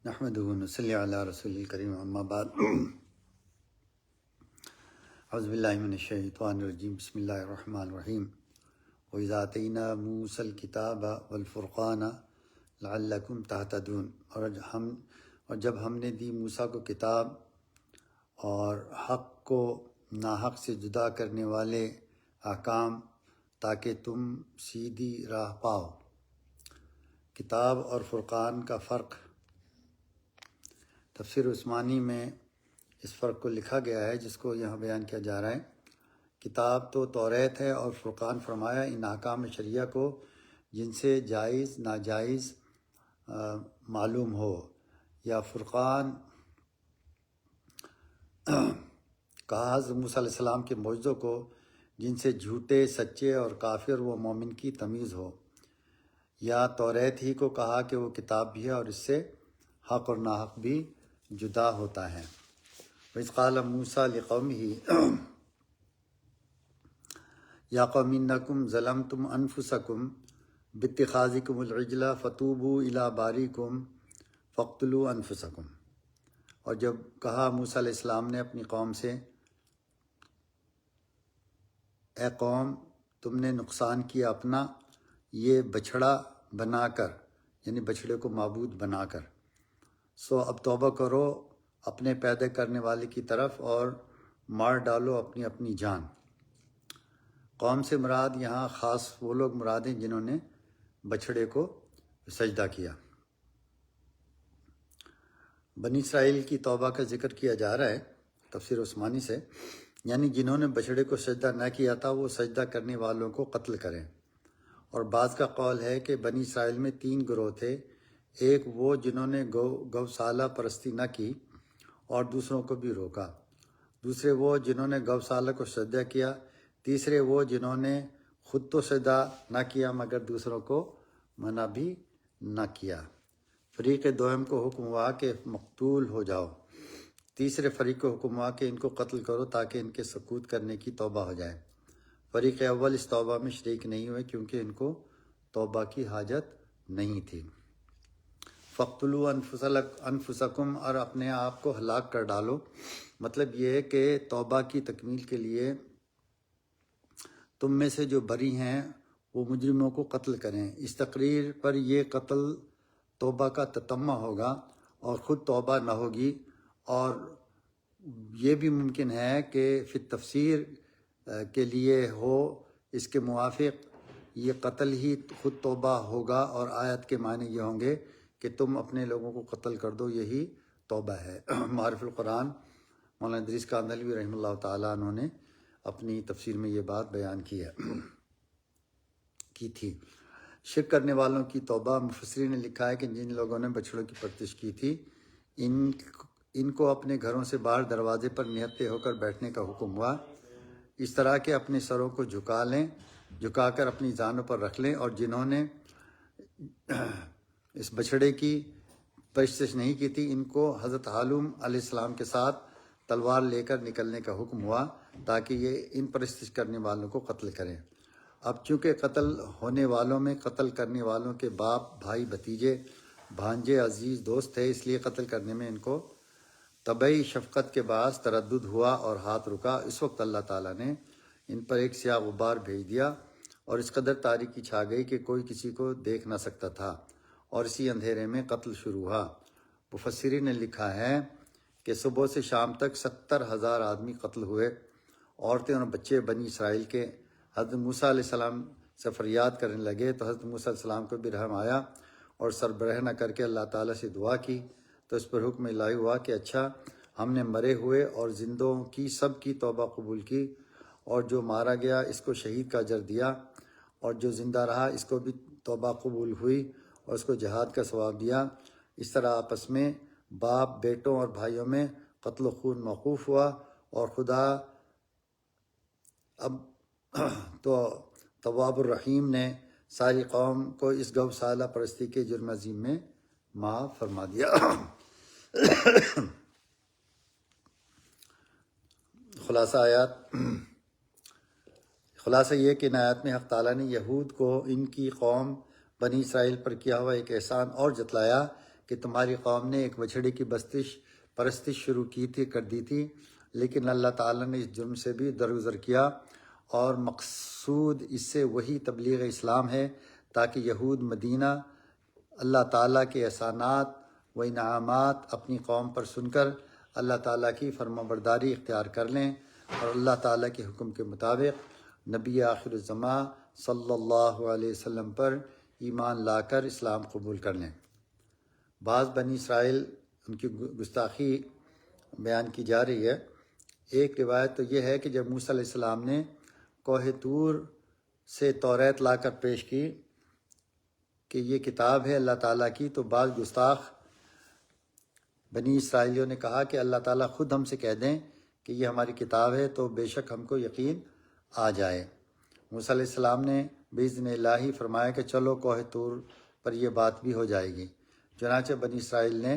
نحمدہ و نصلی علی رسول الکریم اما بعد اعوذ باللہ من الشیطان الرجیم بسم اللہ الرحمن الرحیم وَإِذَا آتَيْنَا مُوسَى الْكِتَابَ وَالْفُرْقَانَ لَعَلَّكُمْ تَهْتَدُونَ اور جب ہم نے دی موسیٰ کو کتاب اور حق کو ناحق سے جدا کرنے والے احکام تاکہ تم سیدھی راہ پاؤ۔ کتاب اور فرقان کا فرق۔ تفسیر عثمانی میں اس فرق کو لکھا گیا ہے جس کو یہاں بیان کیا جا رہا ہے۔ کتاب تو توریت ہے اور فرقان فرمایا ان احکام شریعہ کو جن سے جائز ناجائز معلوم ہو، یا فرقان کہا حضرت موسیٰ علیہ السلام کے معجزوں کو جن سے جھوٹے سچے اور کافر و مومن کی تمیز ہو، یا توریت ہی کو کہا کہ وہ کتاب بھی ہے اور اس سے حق اور ناحق بھی جدا ہوتا ہے۔ وَإِذْ قَالَ مُوسَىٰ لِقَوْمِهِ يَا قَوْمِ إِنَّكُمْ ظَلَمْتُمْ أَنفُسَكُمْ بِاتِّخَاذِكُمُ الْعِجْلَ فَتُوبُوا إِلَىٰ بَارِئِكُمْ فَاقْتُلُوا أَنفُسَكُمْ۔ اور جب کہا موسیٰ علیہ السلام نے اپنی قوم سے، اے قوم تم نے نقصان کیا اپنا یہ بچھڑا بنا کر، یعنی بچھڑے کو معبود بنا کر، سو اب توبہ کرو اپنے پیدا کرنے والے کی طرف اور مار ڈالو اپنی اپنی جان۔ قوم سے مراد یہاں خاص وہ لوگ مراد ہیں جنہوں نے بچھڑے کو سجدہ کیا۔ بنی اسرائیل کی توبہ کا ذکر کیا جا رہا ہے تفسیر عثمانی سے، یعنی جنہوں نے بچھڑے کو سجدہ نہ کیا تھا وہ سجدہ کرنے والوں کو قتل کریں۔ اور بعض کا قول ہے کہ بنی اسرائیل میں 3 گروہ تھے، ایک وہ جنہوں نے گوسالہ پرستی نہ کی اور دوسروں کو بھی روکا، دوسرے وہ جنہوں نے گوسالہ کو سجدہ کیا، تیسرے وہ جنہوں نے خود تو سجدہ نہ کیا مگر دوسروں کو منع بھی نہ کیا۔ فریق دوم کو حکم ہوا کہ مقتول ہو جاؤ، تیسرے فریق کو حکم ہوا کہ ان کو قتل کرو تاکہ ان کے سقوط کرنے کی توبہ ہو جائے۔ فریق اول اس توبہ میں شریک نہیں ہوئے کیونکہ ان کو توبہ کی حاجت نہیں تھی۔ فَاقْتُلُوا أَنفُسَكُمْ، اور اپنے آپ کو ہلاک کر ڈالو، مطلب یہ ہے کہ توبہ کی تکمیل کے لیے تم میں سے جو بری ہیں وہ مجرموں کو قتل کریں۔ اس تقریر پر یہ قتل توبہ کا تتمہ ہوگا اور خود توبہ نہ ہوگی، اور یہ بھی ممکن ہے کہ فی تفسیر کے لیے ہو، اس کے موافق یہ قتل ہی خود توبہ ہوگا اور آیت کے معنی یہ ہوں گے کہ تم اپنے لوگوں کو قتل کر دو، یہی توبہ ہے۔ معرف القرآن مولانا ادریس کاندھلوی رحمہ اللہ تعالیٰ عنہ نے اپنی تفسیر میں یہ بات بیان کی تھی۔ شرک کرنے والوں کی توبہ، مفسرین نے لکھا ہے کہ جن لوگوں نے بچڑوں کی پرستش کی تھی ان کو اپنے گھروں سے باہر دروازے پر نہتے ہو کر بیٹھنے کا حکم ہوا، اس طرح کہ اپنے سروں کو جھکا کر اپنی جانوں پر رکھ لیں، اور جنہوں نے اس بچھڑے کی پرستش نہیں کی تھی ان کو حضرت ہارون علیہ السلام کے ساتھ تلوار لے کر نکلنے کا حکم ہوا تاکہ یہ ان پرستش کرنے والوں کو قتل کریں۔ اب چونکہ قتل ہونے والوں میں قتل کرنے والوں کے باپ، بھائی، بھتیجے، بھانجے، عزیز، دوست تھے، اس لیے قتل کرنے میں ان کو طبعی شفقت کے باعث تردد ہوا اور ہاتھ رکا۔ اس وقت اللہ تعالیٰ نے ان پر ایک سیاہ غبار بھیج دیا اور اس قدر تاریکی چھا گئی کہ کوئی کسی کو دیکھ نہ سکتا تھا، اور اسی اندھیرے میں قتل شروع ہوا۔ مفسرین نے لکھا ہے کہ صبح سے شام تک 70,000 آدمی قتل ہوئے، عورتیں اور بچے بنی اسرائیل کے۔ حضرت موسیٰ علیہ السلام سے فریاد کرنے لگے تو حضرت موسیٰ علیہ السلام کو بھی رحم آیا اور سربراہ نہ کر کے اللہ تعالیٰ سے دعا کی تو اس پر حکم الہی ہوا کہ اچھا، ہم نے مرے ہوئے اور زندوں کی سب کی توبہ قبول کی، اور جو مارا گیا اس کو شہید کا اجر دیا، اور جو زندہ رہا اس کو بھی توبہ قبول ہوئی اور اس کو جہاد کا ثواب دیا۔ اس طرح آپس میں باپ، بیٹوں اور بھائیوں میں قتل و خون موقوف ہوا، اور خدا اب تو تواب الرحیم نے ساری قوم کو اس گوسالہ پرستی کے جرم عظیم میں معاف فرما دیا۔ خلاصہ یہ کہ ان آیات میں حق تعالیٰ نے یہود کو ان کی قوم بنی اسرائیل پر کیا ہوا ایک احسان اور جتلایا کہ تمہاری قوم نے ایک بچھڑے کی پرستش شروع کر دی تھی، لیکن اللہ تعالیٰ نے اس جرم سے بھی درگزر کیا، اور مقصود اس سے وہی تبلیغ اسلام ہے تاکہ یہود مدینہ اللہ تعالیٰ کے احسانات و انعامات اپنی قوم پر سن کر اللہ تعالیٰ کی فرمانبرداری اختیار کر لیں، اور اللہ تعالیٰ کے حکم کے مطابق نبی آخر الزماں صلی اللہ علیہ وسلم پر ایمان لا کر اسلام قبول کر لیں۔ بعض بنی اسرائیل ان کی گستاخی بیان کی جا رہی ہے۔ ایک روایت تو یہ ہے کہ جب موسیٰ علیہ السلام نے کوہ طور سے توریت لا کر پیش کی کہ یہ کتاب ہے اللہ تعالیٰ کی، تو بعض گستاخ بنی اسرائیلیوں نے کہا کہ اللہ تعالیٰ خود ہم سے کہہ دیں کہ یہ ہماری کتاب ہے تو بے شک ہم کو یقین آ جائے۔ موسیٰ علیہ السلام نے بإذن الہی فرمایا کہ چلو کوہ طور پر یہ بات بھی ہو جائے گی۔ چنانچہ بنی اسرائیل نے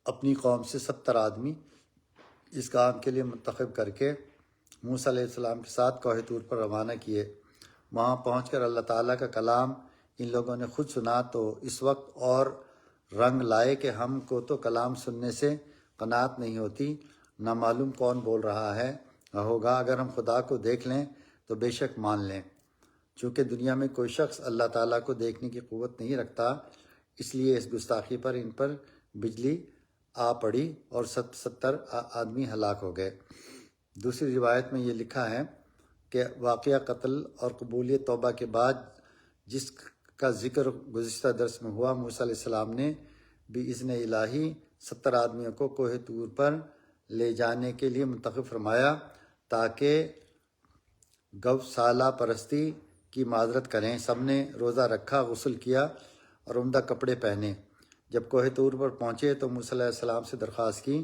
اپنی قوم سے 70 آدمی اس کام کے لیے منتخب کر کے موسیٰ علیہ السلام کے ساتھ کوہ طور پر روانہ کیے۔ وہاں پہنچ کر اللہ تعالیٰ کا کلام ان لوگوں نے خود سنا تو اس وقت اور رنگ لائے کہ ہم کو تو کلام سننے سے قناعت نہیں ہوتی، نہ معلوم کون بول رہا ہے ہوگا، اگر ہم خدا کو دیکھ لیں تو بے شک مان لیں۔ چونکہ دنیا میں کوئی شخص اللہ تعالیٰ کو دیکھنے کی قوت نہیں رکھتا، اس لیے اس گستاخی پر ان پر بجلی آ پڑی اور 70 آدمی ہلاک ہو گئے۔ دوسری روایت میں یہ لکھا ہے کہ واقعہ قتل اور قبولیت توبہ کے بعد جس کا ذکر گزشتہ درس میں ہوا، موسیٰ علیہ السلام نے بإذن الہی 70 آدمیوں کو کوہ طور پر لے جانے کے لیے منتخب فرمایا تاکہ گوسالہ پرستی کی معذرت کریں۔ سب نے روزہ رکھا، غسل کیا اور عمدہ کپڑے پہنے۔ جب کوہ طور پر پہنچے تو موسیٰ علیہ السلام سے درخواست کی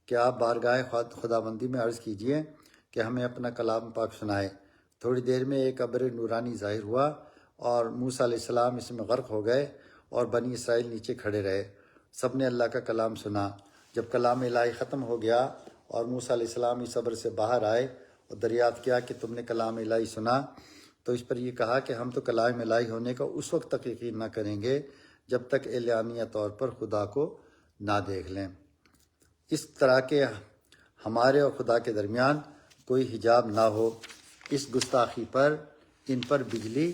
کہ آپ بارگاہ خداوندی میں عرض کیجئے کہ ہمیں اپنا کلام پاک سنائے۔ تھوڑی دیر میں ایک ابر نورانی ظاہر ہوا اور موسیٰ علیہ السلام اس میں غرق ہو گئے اور بنی اسرائیل نیچے کھڑے رہے۔ سب نے اللہ کا کلام سنا۔ جب کلام الہی ختم ہو گیا اور موسیٰ علیہ السلام اس ابر سے باہر آئے اور دریافت کیا کہ تم نے کلام الہی سنا، تو اس پر یہ کہا کہ ہم تو کلام الہی ہونے کا اس وقت تک یقین نہ کریں گے جب تک اعلانیہ طور پر خدا کو نہ دیکھ لیں۔ اس طرح کے ہمارے اور خدا کے درمیان کوئی حجاب نہ ہو۔ اس گستاخی پر ان پر بجلی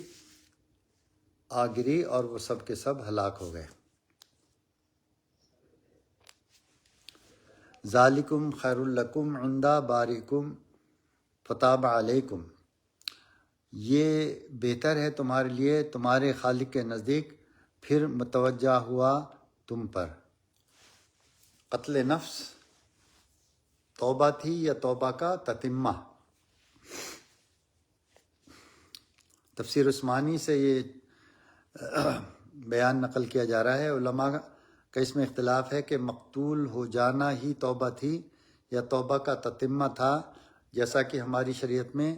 آ گری اور وہ سب کے سب ہلاک ہو گئے۔ ذالکم خیر لکم عند بارئکم فتاب علیکم، یہ بہتر ہے تمہارے لیے تمہارے خالق کے نزدیک، پھر متوجہ ہوا تم پر۔ قتل نفس توبہ تھی یا توبہ کا تتمہ؟ تفسیر عثمانی سے یہ بیان نقل کیا جا رہا ہے۔ علماء کا اس میں اختلاف ہے کہ مقتول ہو جانا ہی توبہ تھی یا توبہ کا تتمہ تھا، جیسا کہ ہماری شریعت میں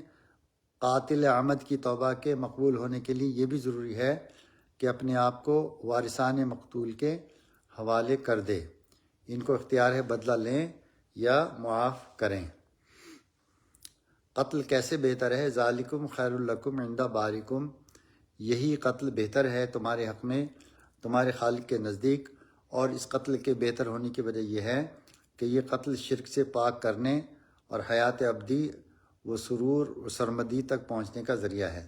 قاتل عمد کی توبہ کے مقبول ہونے کے لیے یہ بھی ضروری ہے کہ اپنے آپ کو وارثان مقتول کے حوالے کر دے، ان کو اختیار ہے بدلہ لیں یا معاف کریں۔ قتل کیسے بہتر ہے؟ ذالکم خیر لکم عند بارئکم، یہی قتل بہتر ہے تمہارے حق میں تمہارے خالق کے نزدیک، اور اس قتل کے بہتر ہونے کی وجہ یہ ہے کہ یہ قتل شرک سے پاک کرنے اور حیات ابدی و سرور و سرمدی تک پہنچنے کا ذریعہ ہے۔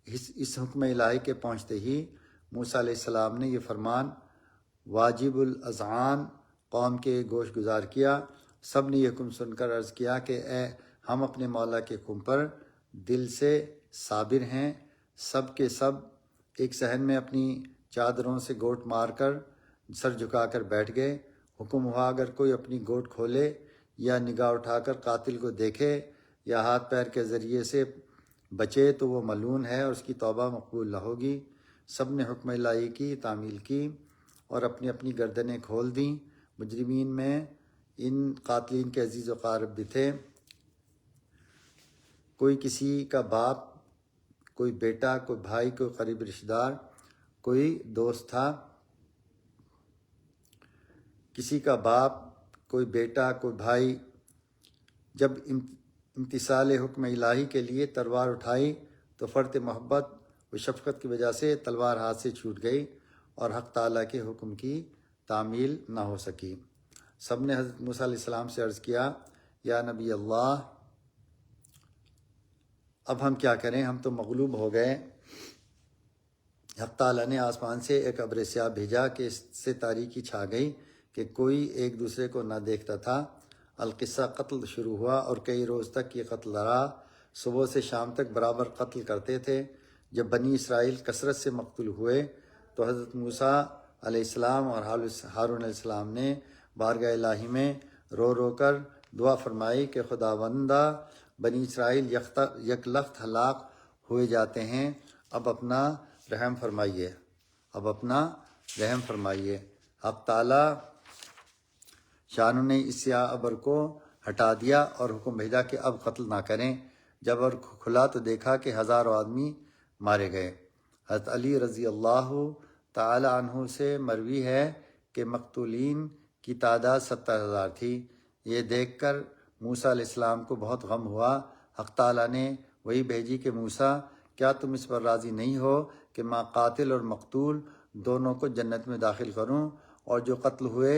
اس حکم الہی کے پہنچتے ہی موسیٰ علیہ السلام نے یہ فرمان واجب الاذعان قوم کے گوش گزار کیا۔ سب نے یہ حکم سن کر عرض کیا کہ اے ہم اپنے مولا کے حکم پر دل سے صابر ہیں۔ سب کے سب ایک صحن میں اپنی چادروں سے گوٹ مار کر سر جھکا کر بیٹھ گئے۔ حکم ہوا اگر کوئی اپنی گوٹ کھولے یا نگاہ اٹھا کر قاتل کو دیکھے یا ہاتھ پیر کے ذریعے سے بچے تو وہ ملعون ہے اور اس کی توبہ مقبول نہ ہوگی۔ سب نے حکم الہی کی تعمیل کی اور اپنی اپنی گردنیں کھول دیں۔ مجرمین میں ان قاتلین کے عزیز و قارب بھی تھے، کوئی کسی کا باپ، کوئی بیٹا، کوئی بھائی، کوئی قریب رشتہ دار، کوئی دوست تھا۔ کسی کا باپ، کوئی بیٹا، کوئی بھائی جب امتثال حکم الہی کے لیے تلوار اٹھائی تو فرط محبت و شفقت کی وجہ سے تلوار ہاتھ سے چھوٹ گئی اور حق تعالیٰ کے حکم کی تعمیل نہ ہو سکی۔ سب نے حضرت موسیٰ علیہ السلام سے عرض کیا، یا نبی اللہ، اب ہم کیا کریں، ہم تو مغلوب ہو گئے۔ حق تعالیٰ نے آسمان سے ایک ابر سیاہ بھیجا کہ اس سے تاریکی چھا گئی کہ کوئی ایک دوسرے کو نہ دیکھتا تھا۔ القصہ قتل شروع ہوا اور کئی روز تک یہ قتل رہا، صبح سے شام تک برابر قتل کرتے تھے۔ جب بنی اسرائیل کثرت سے مقتول ہوئے تو حضرت موسیٰ علیہ السلام اور ہارون علیہ السلام نے بارگاہ الہی میں رو رو کر دعا فرمائی کہ خداوندہ، بنی اسرائیل یکلخت ہلاک ہوئے جاتے ہیں، اب اپنا رحم فرمائیے، اب اپنا رحم فرمائیے۔ حق تعالیٰ شان نے اس سیاہ ابر کو ہٹا دیا اور حکم بھیجا کہ اب قتل نہ کریں۔ جب ابر کھلا تو دیکھا کہ ہزاروں آدمی مارے گئے۔ حضرت علی رضی اللہ تعالی عنہ سے مروی ہے کہ مقتولین کی تعداد 70,000 تھی۔ یہ دیکھ کر موسیٰ علیہ السلام کو بہت غم ہوا۔ حق تعالیٰ نے وہی بھیجی کہ موسیٰ، کیا تم اس پر راضی نہیں ہو کہ میں قاتل اور مقتول دونوں کو جنت میں داخل کروں، اور جو قتل ہوئے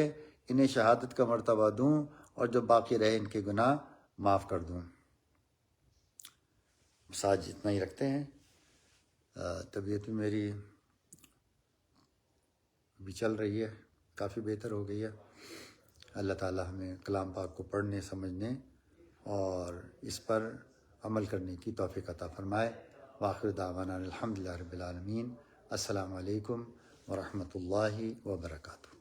انہیں شہادت کا مرتبہ دوں، اور جو باقی رہے ان کے گناہ معاف کر دوں۔ ساتھ اتنا ہی رکھتے ہیں۔ طبیعت میری بھی چل رہی ہے، کافی بہتر ہو گئی ہے۔ اللہ تعالیٰ ہمیں کلام پاک کو پڑھنے، سمجھنے اور اس پر عمل کرنے کی توفیق عطا فرمائے۔ وآخر دعوانا الحمدللہ رب العالمین۔ السلام علیکم ورحمۃ اللہ وبرکاتہ۔